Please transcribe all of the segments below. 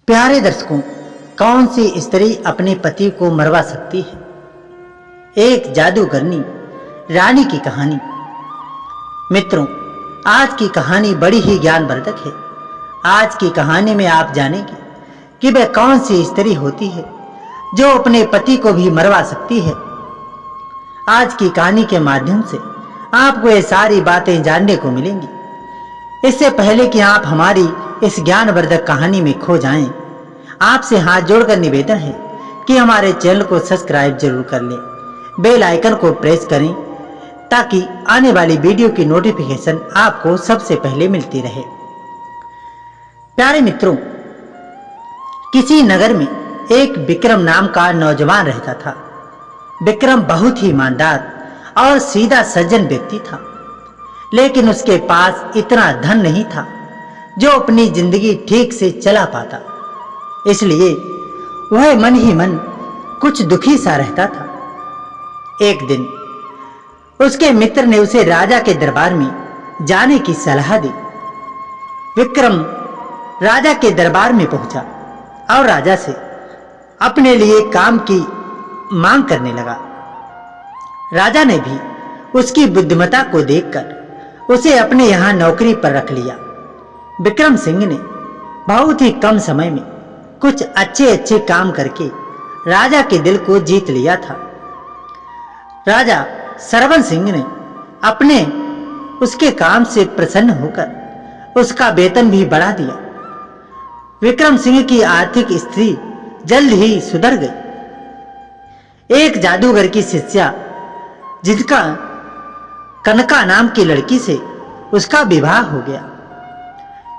प्यारे दर्शकों, कौन सी स्त्री अपने पति को मरवा सकती है? एक जादूगरनी रानी की कहानी। मित्रों, आज की कहानी बड़ी ही ज्ञानवर्धक है। आज की कहानी में आप जानेंगे कि वह कौन सी स्त्री होती है जो अपने पति को भी मरवा सकती है। आज की कहानी के माध्यम से आपको ये सारी बातें जानने को मिलेंगी। इससे पहले कि आप हमारी इस ज्ञानवर्धक कहानी में खो जाएं, आपसे हाथ जोड़कर निवेदन है कि हमारे चैनल को सब्सक्राइब जरूर कर लें, बेल आइकन को प्रेस करें ताकि आने वाली वीडियो की नोटिफिकेशन आपको सबसे पहले मिलती रहे। प्यारे मित्रों, किसी नगर में एक विक्रम नाम का नौजवान रहता था। विक्रम बहुत ही ईमानदार और सीधा सज्जन व्यक्ति था, लेकिन उसके पास इतना धन नहीं था जो अपनी जिंदगी ठीक से चला पाता। इसलिए वह मन ही मन कुछ दुखी सा रहता था। एक दिन उसके मित्र ने उसे राजा के दरबार में जाने की सलाह दी। विक्रम राजा के दरबार में पहुंचा और राजा से अपने लिए काम की मांग करने लगा। राजा ने भी उसकी बुद्धिमत्ता को देखकर उसे अपने यहां नौकरी पर रख लिया। विक्रम सिंह ने बहुत ही कम समय में कुछ अच्छे काम करके राजा के दिल को जीत लिया था। राजा सरवन सिंह ने अपने उसके काम से प्रसन्न होकर उसका वेतन भी बढ़ा दिया। विक्रम सिंह की आर्थिक स्थिति जल्द ही सुधर गई। एक जादूगर की शिष्या जिनका कनका नाम की लड़की से उसका विवाह हो गया।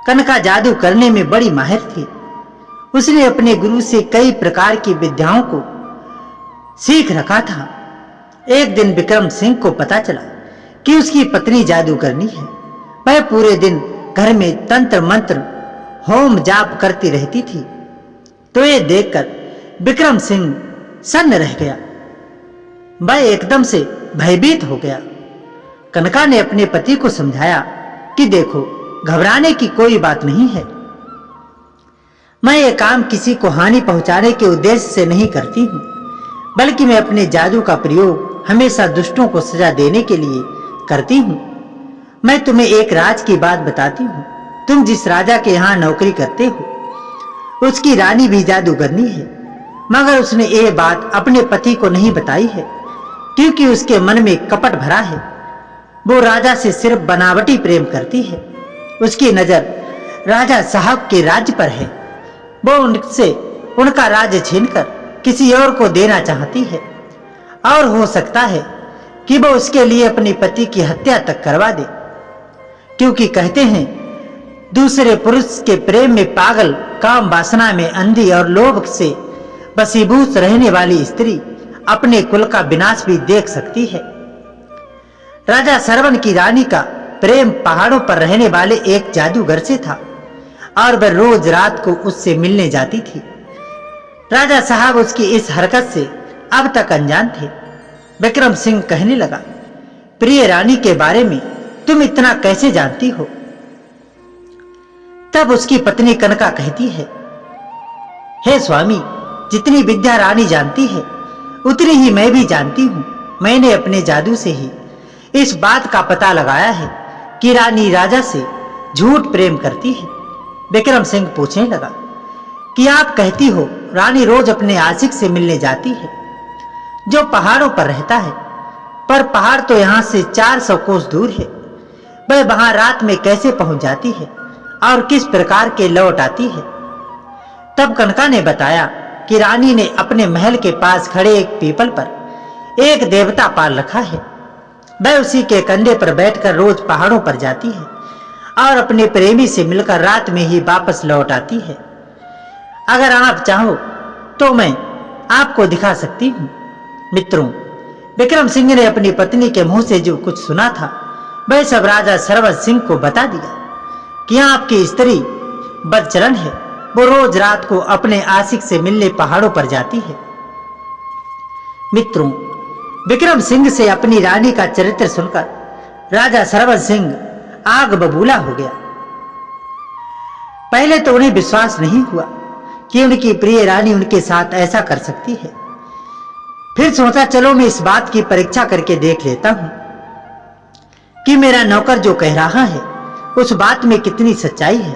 कनका जादू करने में बड़ी माहिर थी। उसने अपने गुरु से कई प्रकार की विद्याओं को सीख रखा था। एक दिन विक्रम सिंह को पता चला कि उसकी पत्नी जादूगरनी है। वह पूरे दिन घर में तंत्र मंत्र होम जाप करती रहती थी। तो ये देखकर विक्रम सिंह सन्न रह गया। वह एकदम से भयभीत हो गया। कनका ने अपने पति को समझाया कि देखो, घबराने की कोई बात नहीं है। मैं ये काम किसी को हानि पहुंचाने के उद्देश्य से नहीं करती हूँ, बल्कि मैं अपने जादू का प्रयोग हमेशा दुष्टों को सजा देने के लिए करती हूँ। मैं तुम्हें एक राज की बात बताती हूँ। तुम जिस राजा के यहाँ नौकरी करते हो उसकी रानी भी जादूगरनी है, मगर उसने ये बात अपने पति को नहीं बताई है क्योंकि उसके मन में कपट भरा है। वो राजा से सिर्फ बनावटी प्रेम करती है। उसकी नजर राजा साहब के राज्य पर है। वो उनसे उनका राज्य छीनकर किसी और को देना चाहती है और हो सकता है कि वो उसके लिए अपने पति की हत्या तक करवा दे, क्योंकि कहते हैं दूसरे पुरुष के प्रेम में पागल, काम वासना में अंधी और लोभ से वशीभूत रहने वाली स्त्री अपने कुल का विनाश भी देख सकती है। राजा सरवन की रानी का प्रेम पहाड़ों पर रहने वाले एक जादूगर से था और वह रोज रात को उससे मिलने जाती थी। राजा साहब उसकी इस हरकत से अब तक अनजान थे। विक्रम सिंह कहने लगा, प्रिय रानी के बारे में तुम इतना कैसे जानती हो? तब उसकी पत्नी कनका कहती है, हे स्वामी, जितनी विद्या रानी जानती है उतनी ही मैं भी जानती हूँ। मैंने अपने जादू से ही इस बात का पता लगाया है कि रानी राजा से झूठ प्रेम करती है। विक्रम सिंह पूछने लगा कि आप कहती हो रानी रोज अपने आशिक से मिलने जाती है जो पहाड़ों पर रहता है, पर पहाड़ तो यहाँ से 400 कोस दूर है। वह वहां रात में कैसे पहुंच जाती है और किस प्रकार के लौट आती है? तब कनका ने बताया कि रानी ने अपने महल के पास खड़े एक पीपल पर एक देवता पाल रखा है। वह उसी के कंधे पर बैठकर रोज पहाड़ों पर जाती है और अपने प्रेमी से मिलकर रात में ही वापस लौट आती है। अगर आप चाहो तो मैं आपको दिखा सकती हूँ। मित्रों, विक्रम सिंह ने अपनी पत्नी के मुंह से जो कुछ सुना था वह सब राजा सरवन सिंह को बता दिया कि आपकी स्त्री बदचलन है। वो रोज रात को अपने आशिक से मिलने पहाड़ों पर जाती है। मित्रों, विक्रम सिंह से अपनी रानी का चरित्र सुनकर राजा सरवन सिंह आग बबूला हो गया। पहले तो उन्हें विश्वास नहीं हुआ कि उनकी प्रिय रानी उनके साथ ऐसा कर सकती है। फिर सोचा चलो मैं इस बात की परीक्षा करके देख लेता हूं कि मेरा नौकर जो कह रहा है उस बात में कितनी सच्चाई है।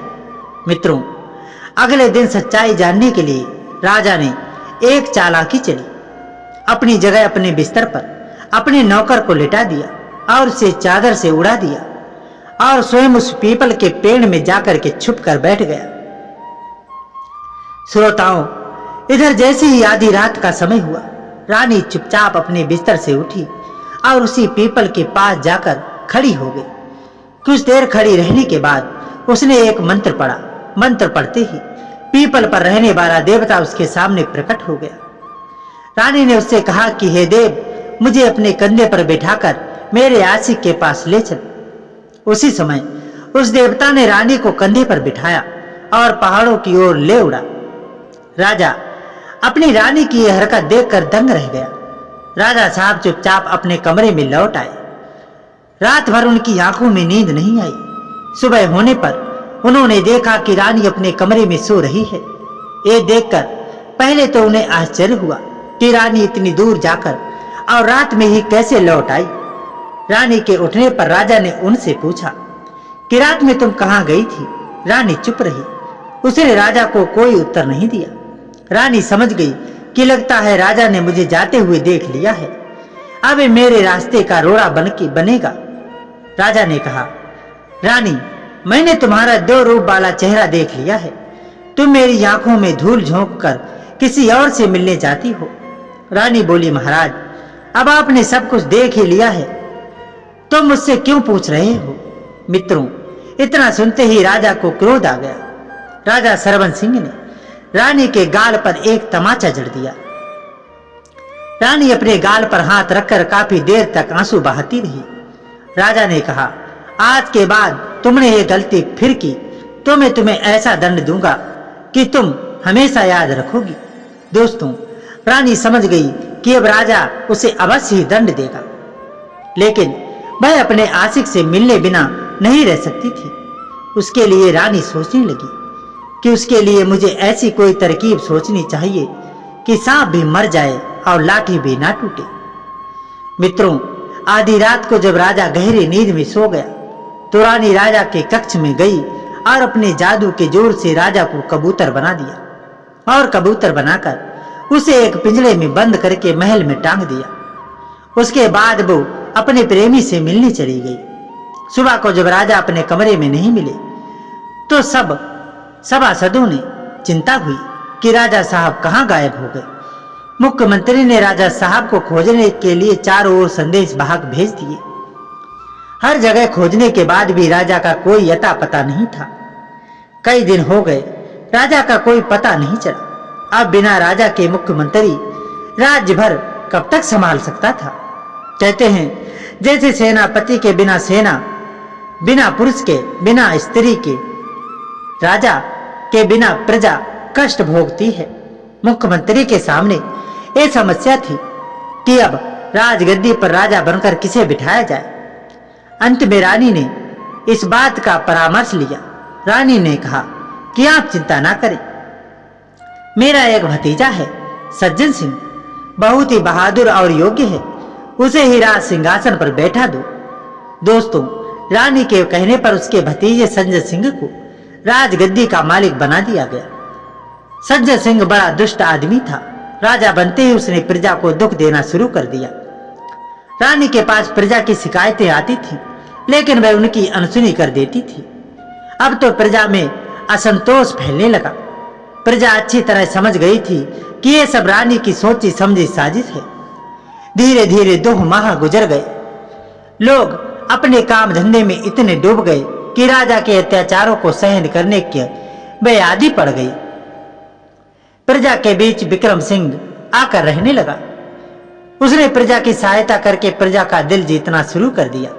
मित्रों, अगले दिन सच्चाई जानने के लिए राजा ने एक चालाकी चली। अपनी जगह अपने बिस्तर पर अपने नौकर को लिटा दिया और उसे चादर से उड़ा दिया और स्वयं उस पीपल के पेड़ में जाकर के छुप कर बैठ गया। श्रोताओं, इधर जैसे ही आधी रात का समय हुआ, रानी चुपचाप अपने बिस्तर से उठी और उसी पीपल के पास जाकर खड़ी हो गई। कुछ देर खड़ी रहने के बाद उसने एक मंत्र पढ़ा। मंत्र पढ़ते ही पीपल पर रहने वाला देवता उसके सामने प्रकट हो गया। रानी ने उससे कहा कि हे देव, मुझे अपने कंधे पर बैठाकर मेरे आशिक के पास ले चल। उसी समय उस देवता ने रानी को कंधे पर बिठाया और पहाड़ों की ओर ले उड़ा। राजा अपनी रानी की यह हरकत देखकर दंग रह गया। राजा साहब चुपचाप अपने कमरे में लौट आए। रात भर उनकी आंखों में नींद नहीं आई। सुबह होने पर उन्होंने देखा कि रानी अपने कमरे में सो रही है। ये देखकर पहले तो उन्हें आश्चर्य हुआ कि रानी इतनी दूर जाकर और रात में ही कैसे लौट आई। रानी के उठने पर राजा ने उनसे पूछा कि रात में तुम कहाँ गई थी? रानी चुप रही। उसने राजा को कोई उत्तर नहीं दिया। रानी समझ गई कि लगता है राजा ने मुझे जाते हुए देख लिया है, अब मेरे रास्ते का रोड़ा बनेगा। राजा ने कहा, रानी, मैंने तुम्हारा 2 रूप वाला चेहरा देख लिया है। तुम मेरी आंखों में धूल झोंक कर किसी और से मिलने जाती हो। रानी बोली, महाराज, अब आपने सब कुछ देख ही लिया है, तुम मुझसे क्यों पूछ रहे हो? मित्रों, इतना सुनते ही राजा को क्रोध आ गया। राजा सरवन सिंह ने रानी के गाल पर एक तमाचा जड़ दिया। रानी अपने गाल पर हाथ रखकर काफी देर तक आंसू बहाती रही। राजा ने कहा, आज के बाद तुमने ये गलती फिर की तो मैं तुम्हें ऐसा दंड दूंगा कि तुम हमेशा याद रखोगी। दोस्तों, रानी समझ गई कि अब राजा उसे अवश्य ही दंड देगा, लेकिन वह अपने आशिक से मिलने बिना नहीं रह सकती थी। उसके लिए रानी सोचने लगी कि उसके लिए मुझे ऐसी कोई तरकीब सोचनी चाहिए कि सांप भी मर जाए और लाठी भी ना टूटे। मित्रों, आधी रात को जब राजा गहरी नींद में सो गया तो रानी राजा के कक्ष में गई और अपने जादू के जोर से राजा को कबूतर बना दिया और कबूतर बनाकर उसे एक पिंजरे में बंद करके महल में टांग दिया। उसके बाद वो अपने प्रेमी से मिलने चली गई। सुबह को जब राजा अपने कमरे में नहीं मिले तो सब सभासदों ने चिंता हुई कि राजा साहब कहाँ गायब हो गए। मुख्यमंत्री ने राजा साहब को खोजने के लिए चारों ओर संदेश वाहक भेज दिए। हर जगह खोजने के बाद भी राजा का कोई अता पता नहीं था। कई दिन हो गए, राजा का कोई पता नहीं चला। अब बिना राजा के मुख्यमंत्री राज्य भर कब तक संभाल सकता था? कहते हैं, जैसे सेनापति के बिना सेना, बिना पुरुष के, बिना स्त्री के, राजा के बिना प्रजा कष्ट भोगती है। मुख्यमंत्री के सामने ये समस्या थी कि अब राजगद्दी पर राजा बनकर किसे बिठाया जाए। अंत में रानी ने इस बात का परामर्श लिया। रानी ने कहा कि आप चिंता ना करें, मेरा एक भतीजा है सज्जन सिंह, बहुत ही बहादुर और योग्य है, उसे ही राज सिंहासन पर बैठा दो। दोस्तों, रानी के कहने पर उसके भतीजे संजय सिंह को राजगद्दी का मालिक बना दिया गया। संजय सिंह बड़ा दुष्ट आदमी था। राजा बनते ही उसने प्रजा को दुख देना शुरू कर दिया। रानी के पास प्रजा की शिकायतें आती थी, लेकिन वह उनकी अनसुनी कर देती थी। अब तो प्रजा में असंतोष फैलने लगा। प्रजा अच्छी तरह समझ गई थी कि ये सब रानी की सोची समझी साजिश है। धीरे धीरे 2 माह गुजर गए। लोग अपने काम धंधे में इतने डूब गए कि राजा के अत्याचारों को सहन करने की वे आदी पड़ गई। प्रजा के बीच विक्रम सिंह आकर रहने लगा। उसने प्रजा की सहायता करके प्रजा का दिल जीतना शुरू कर दिया।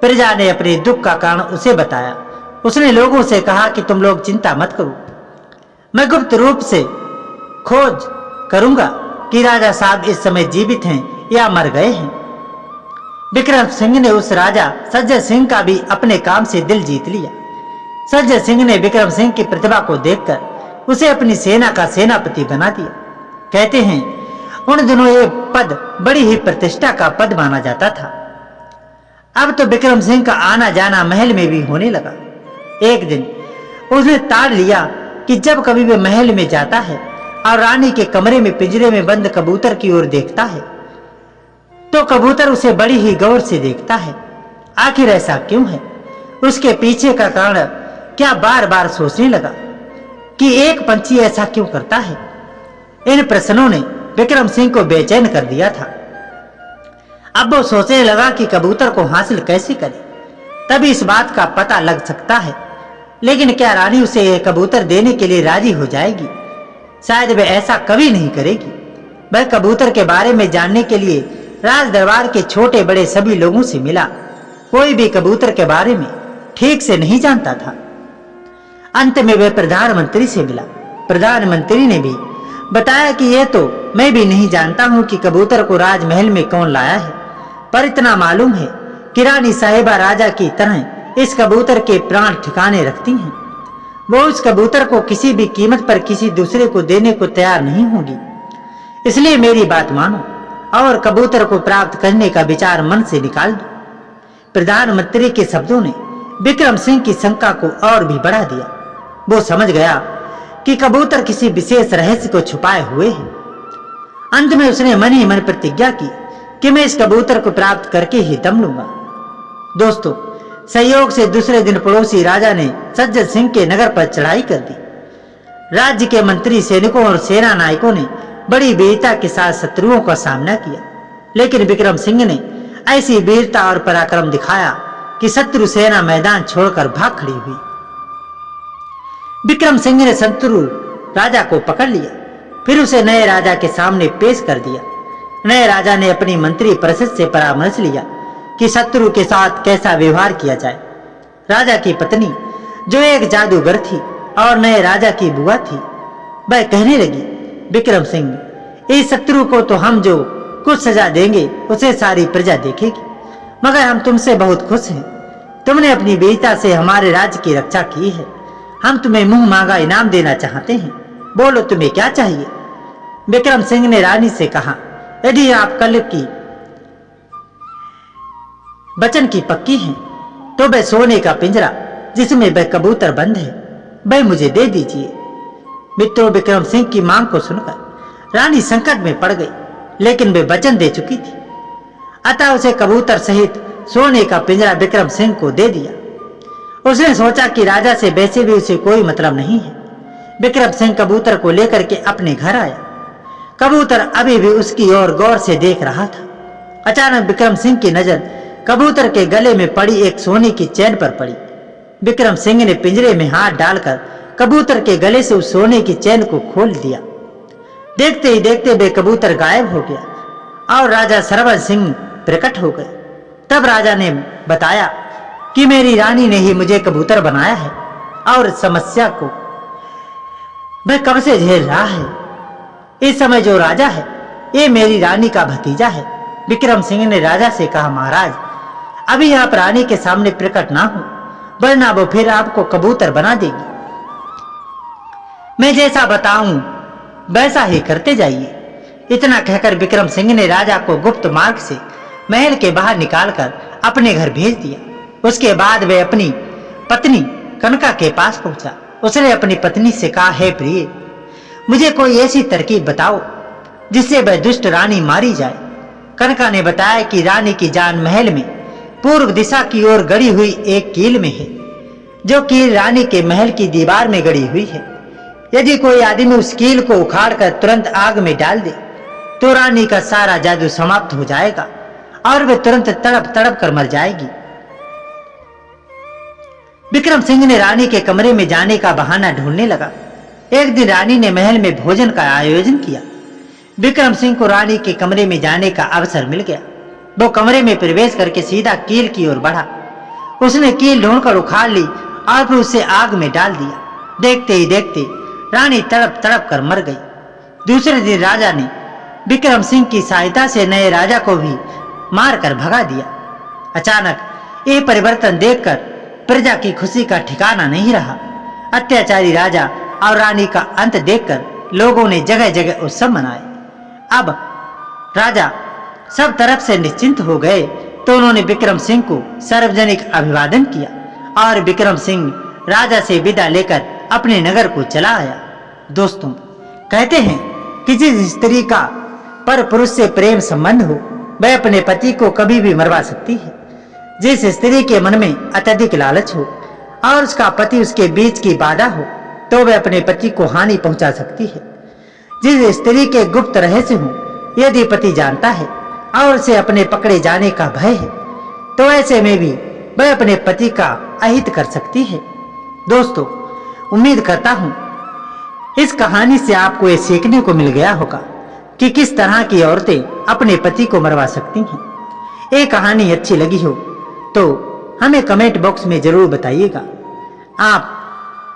प्रजा ने अपने दुख का कारण उसे बताया। उसने लोगों से कहा कि तुम लोग चिंता मत करो, मैं गुप्त रूप से खोज करूंगा कि राजा साहब इस समय जीवित हैं या मर गए हैं। विक्रम सिंह ने उस राजा सज्जन सिंह का भी अपने काम से दिल जीत लिया। सज्जन सिंह ने विक्रम सिंह की प्रतिभा को देखकर उसे अपनी सेना का सेनापति बना दिया। कहते हैं उन दिनों ये पद बड़ी ही प्रतिष्ठा का पद माना जाता था। अब तो विक्रम सिंह का आना जाना महल में भी होने लगा। एक दिन उसने ताड़ लिया कि जब कभी वह महल में जाता है और रानी के कमरे में पिंजरे में बंद कबूतर की ओर देखता है तो कबूतर उसे बड़ी ही गौर से देखता है। आखिर ऐसा क्यों है, उसके पीछे का कारण क्या बार बार सोचने लगा कि एक पंछी ऐसा क्यों करता है। इन प्रश्नों ने विक्रम सिंह को बेचैन कर दिया था। अब वो सोचने लगा कि कबूतर को हासिल कैसे करे, तभी इस बात का पता लग सकता है। लेकिन क्या रानी उसे यह कबूतर देने के लिए राजी हो जाएगी? शायद वह ऐसा कभी नहीं करेगी। वह कबूतर के बारे में जानने के लिए राज दरबार के छोटे बड़े सभी लोगों से मिला। कोई भी कबूतर के बारे में ठीक से नहीं जानता था। अंत में वह प्रधानमंत्री से मिला। प्रधानमंत्री ने भी बताया कि यह तो मैं भी नहीं जानता हूं कि कबूतर को राजमहल में कौन लाया है, पर इतना मालूम है कि रानी साहिबा राजा की तरह इस कबूतर के प्राण ठिकाने रखती हैं। वो उस कबूतर को किसी भी कीमत पर किसी दूसरे को देने को तैयार नहीं होगी। इसलिए मेरी बात मानो और कबूतर को प्राप्त करने का विचार मन से निकाल दो। प्रधानमंत्री के शब्दों ने विक्रम सिंह की शंका को और भी बढ़ा दिया। वो समझ गया कि कबूतर किसी विशेष रहस्य को छुपाए हुए है। अंत में उसने मन ही मन प्रतिज्ञा की कि मैं इस कबूतर को प्राप्त करके ही दम लूंगा। दोस्तों, संयोग से दूसरे दिन पड़ोसी राजा ने सज्जन सिंह के नगर पर चढ़ाई कर दी। राज्य के मंत्री, सैनिकों और सेना नायकों ने बड़ी वीरता के साथ शत्रुओं का सामना किया, लेकिन विक्रम सिंह ने ऐसी वीरता और पराक्रम दिखाया कि शत्रु सेना मैदान छोड़कर भाग खड़ी हुई। विक्रम सिंह ने शत्रु राजा को पकड़ लिया, फिर उसे नए राजा के सामने पेश कर दिया। नए राजा ने अपनी मंत्री परिषद से परामर्श लिया कि शत्रु के साथ कैसा व्यवहार किया जाए। राजा की पत्नी, जो एक जादूगर थी और नए राजा की बुआ थी, वह कहने लगी, विक्रम सिंह, इस शत्रु को तो हम जो कुछ सजा देंगे उसे सारी प्रजा देखेगी, मगर हम तुमसे बहुत खुश हैं। तुमने अपनी वीरता से हमारे राज्य की रक्षा की है। हम तुम्हें मुंह मांगा इनाम देना चाहते हैं। बोलो, तुम्हें क्या चाहिए? विक्रम सिंह ने रानी से कहा, यदि आप कल की वचन की पक्की हैं तो वह सोने का पिंजरा जिसमें वह कबूतर बंद है वह मुझे दे दीजिए। मित्रों, विक्रम सिंह की मांग को सुनकर रानी संकट में पड़ गई, लेकिन वे वचन दे चुकी थी, अतः उसे कबूतर सहित सोने का पिंजरा विक्रम सिंह को दे दिया। उसने सोचा कि राजा से वैसे भी उसे कोई मतलब नहीं है। विक्रम सिंह कबूतर को लेकर के अपने घर आया। कबूतर अभी भी उसकी ओर गौर से देख रहा था। अचानक विक्रम सिंह की नजर कबूतर के गले में पड़ी एक सोने की चैन पर पड़ी। विक्रम सिंह ने पिंजरे में हाथ डालकर कबूतर के गले से उस सोने की चैन को खोल दिया। देखते ही देखते वे कबूतर गायब हो गया और राजा सरवन सिंह प्रकट हो गए। तब राजा ने बताया कि मेरी रानी ने ही मुझे कबूतर बनाया है और इस समस्या को वह कब से झेल रहा है। इस समय जो राजा है ये मेरी रानी का भतीजा है। विक्रम सिंह ने राजा से कहा, महाराज, अभी आप रानी के सामने प्रकट ना हो, वरना वो फिर आपको कबूतर बना देगी। मैं जैसा बताऊं वैसा ही करते जाइए। इतना कहकर विक्रम सिंह ने राजा को गुप्त मार्ग से महल के बाहर निकालकर अपने घर भेज दिया। उसके बाद वह अपनी पत्नी कनका के पास पहुंचा। उसने अपनी पत्नी से कहा, हे प्रिय, मुझे कोई ऐसी तरकीब बताओ जिससे वह दुष्ट रानी मारी जाए। कनका ने बताया कि रानी की जान महल में पूर्व दिशा की ओर गड़ी हुई एक कील में है, जो कील रानी के महल की दीवार में गड़ी हुई है। यदि कोई आदमी उस कील को उखाड़कर तुरंत आग में डाल दे तो रानी का सारा जादू समाप्त हो जाएगा और वह तुरंत तड़प तड़प कर मर जाएगी। विक्रम सिंह ने रानी के कमरे में जाने का बहाना ढूंढने लगा। एक दिन रानी ने महल में भोजन का आयोजन किया। विक्रम सिंह को रानी के कमरे में जाने का अवसर मिल गया। वो कमरे में प्रवेश करके सीधा कील की ओर बढ़ा। उसने कील ढूंढकर उखाड़ ली और फिर उसे आग में डाल दिया। देखते ही देखते रानी तड़प तड़प कर मर गई। दूसरे दिन राजा ने विक्रम सिंह की सहायता से नए राजा को भी मारकर भगा दिया। अचानक ये परिवर्तन देखकर प्रजा की खुशी का ठिकाना नहीं रहा। अत्याचारी राजा और रानी का अंत देखकर लोगों ने जगह जगह उत्सव मनाए। अब राजा सब तरफ से निश्चिंत हो गए तो उन्होंने विक्रम सिंह को सार्वजनिक अभिवादन किया और विक्रम सिंह राजा से विदा लेकर अपने नगर को चला आया। दोस्तों, कहते हैं कि जिस स्त्री का पर पुरुष से प्रेम संबंध हो वह अपने पति को कभी भी मरवा सकती है। जिस स्त्री के मन में अत्यधिक लालच हो और उसका पति उसके बीच की बाधा हो तो वह अपने पति को हानि पहुंचा सकती है। जिस स्त्री के गुप्त रहस्य हो यदि पति जानता है और उसे अपने पकड़े जाने का भय है तो ऐसे में भी वह अपने पति का अहित कर सकती है। दोस्तों, उम्मीद करता हूं इस कहानी से आपको ये सीखने को मिल गया होगा कि किस तरह की औरतें अपने पति को मरवा सकती हैं। ये कहानी अच्छी लगी हो तो हमें कमेंट बॉक्स में जरूर बताइएगा। आप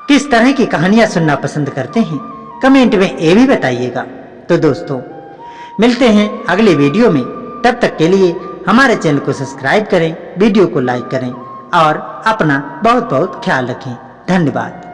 किस तरह की कहानियां सुनना पसंद करते हैं, कमेंट में ये भी बताइएगा। तो दोस्तों, मिलते हैं अगले वीडियो में। तब तक के लिए हमारे चैनल को सब्सक्राइब करें, वीडियो को लाइक करें और अपना बहुत बहुत ख्याल रखें। धन्यवाद।